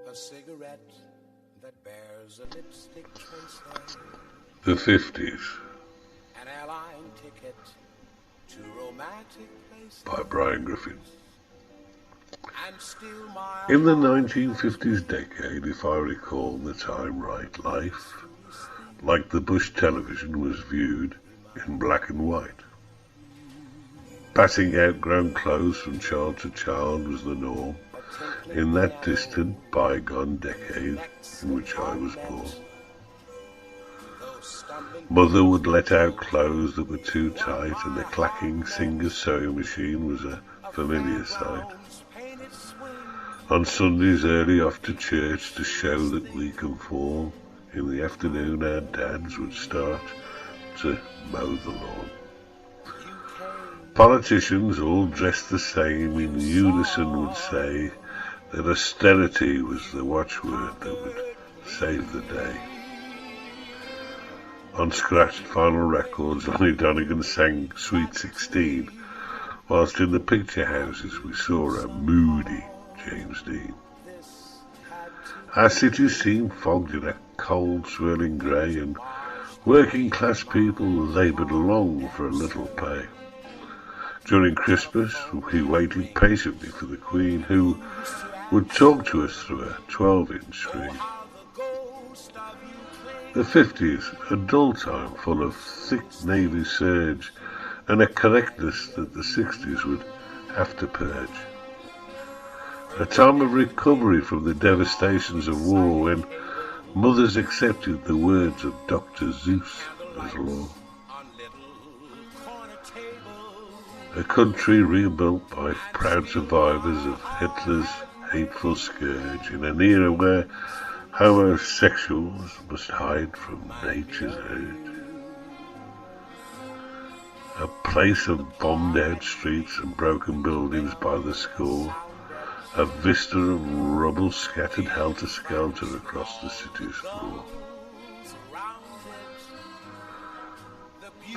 a cigarette that bears a lipstick trace there. The 50s An airline ticket to romantic places. by Bryan Griffin. And still my In the 1950s decade, if I recall the time right, life, like the Bush television, was viewed in black and white. Passing outgrown clothes from child to child was the norm in that distant, bygone decade in which I was born. Mother would let out clothes that were too tight, and the clacking Singer sewing machine was a familiar sight. On Sundays early off to church to show that we conform, in the afternoon our dads would start to mow the lawn. Politicians, all dressed the same, in unison would say that austerity was the watchword that would save the day. On scratched vinyl records, Lonnie Donegan sang Sweet 16, whilst in the picture houses we saw a moody James Dean. Our cities seemed fogged in a cold, swirling grey, and working class people laboured long for a little pay. During Christmas, we waited patiently for the Queen, who would talk to us through a 12-inch screen. The 50s, a dull time full of thick Navy surge and a correctness that the 60s would have to purge. A time of recovery from the devastations of war, when mothers accepted the words of Dr. Zeus as law. A country rebuilt by proud survivors of Hitler's hateful scourge, in an era where homosexuals must hide from nature's urge. A place of bombed-out streets and broken buildings by the score, a vista of rubble scattered helter-skelter across the city's floor.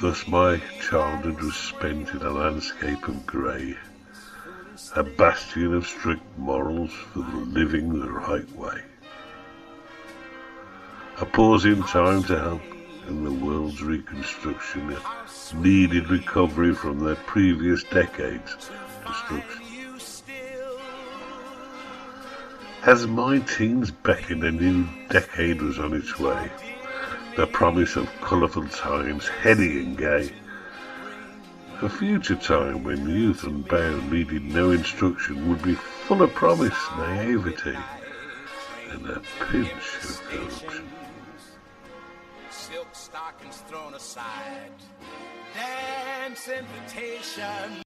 Thus my childhood was spent in a landscape of grey, a bastion of strict morals for the living the right way. A pause in time to help in the world's reconstruction, a needed recovery from the previous decade's destruction. As my teens beckoned, a new decade was on its way. The promise of colourful times, heady and gay. A future time when youth unbound needed no instruction would be full of promise, naivety, and a pinch of corruption. Silk stockings thrown aside, dance invitation.